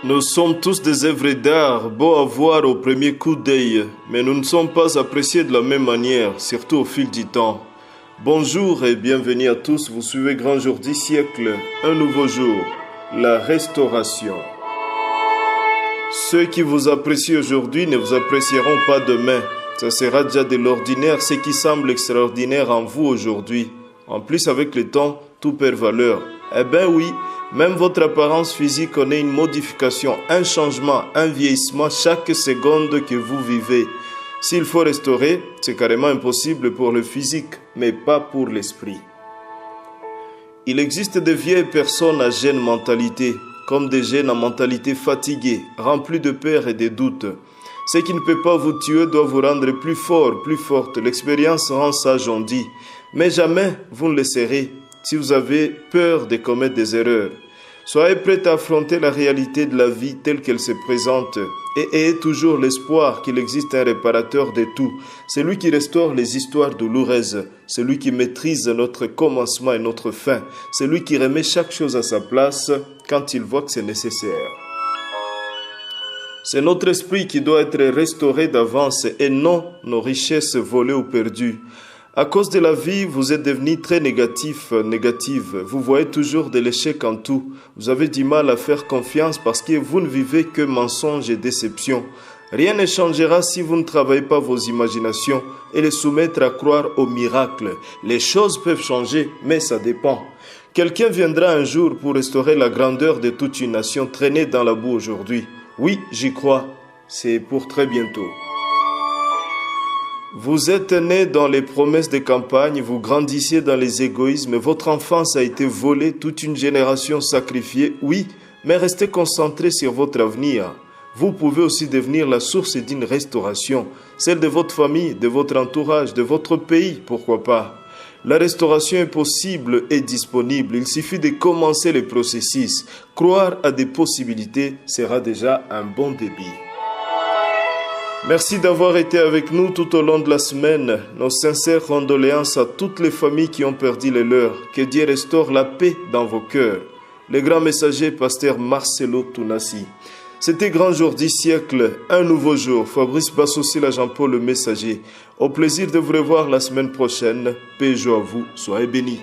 Nous sommes tous des œuvres d'art, beaux à voir au premier coup d'œil, mais nous ne sommes pas appréciés de la même manière, surtout au fil du temps. Bonjour et bienvenue à tous, vous suivez Grand Jour du siècle, un nouveau jour, la restauration. Ceux qui vous apprécient aujourd'hui ne vous apprécieront pas demain. Ça sera déjà de l'ordinaire, ce qui semble extraordinaire en vous aujourd'hui. En plus, avec le temps, tout perd valeur. Eh bien oui, même votre apparence physique connaît une modification, un changement, un vieillissement chaque seconde que vous vivez. S'il faut restaurer, c'est carrément impossible pour le physique, mais pas pour l'esprit. Il existe de vieilles personnes à jeune mentalité, comme des jeunes à mentalité fatiguée, remplis de peur et de doutes. Ce qui ne peut pas vous tuer doit vous rendre plus fort, plus forte. L'expérience rend sage, on dit. Mais jamais vous ne le serez si vous avez peur de commettre des erreurs. Soyez prêts à affronter la réalité de la vie telle qu'elle se présente et ayez toujours l'espoir qu'il existe un réparateur de tout, celui qui restaure les histoires douloureuses, celui qui maîtrise notre commencement et notre fin, celui qui remet chaque chose à sa place quand il voit que c'est nécessaire. C'est notre esprit qui doit être restauré d'avance et non nos richesses volées ou perdues. À cause de la vie, vous êtes devenu très négative. Vous voyez toujours de l'échec en tout. Vous avez du mal à faire confiance parce que vous ne vivez que mensonges et déceptions. Rien ne changera si vous ne travaillez pas vos imaginations et les soumettre à croire au miracle. Les choses peuvent changer, mais ça dépend. Quelqu'un viendra un jour pour restaurer la grandeur de toute une nation traînée dans la boue aujourd'hui. Oui, j'y crois. C'est pour très bientôt. Vous êtes né dans les promesses de campagne, vous grandissiez dans les égoïsmes, votre enfance a été volée, toute une génération sacrifiée, oui, mais restez concentré sur votre avenir. Vous pouvez aussi devenir la source d'une restauration, celle de votre famille, de votre entourage, de votre pays, pourquoi pas. La restauration est possible et disponible, il suffit de commencer le processus. Croire à des possibilités sera déjà un bon début. Merci d'avoir été avec nous tout au long de la semaine. Nos sincères condoléances à toutes les familles qui ont perdu les leurs. Que Dieu restaure la paix dans vos cœurs. Le grand messager, pasteur Marcelo Tounassi. C'était Grand Jour du siècle, un nouveau jour. Fabrice Bassosila Jean-Paul le messager. Au plaisir de vous revoir la semaine prochaine. Paix et joie à vous. Soyez bénis.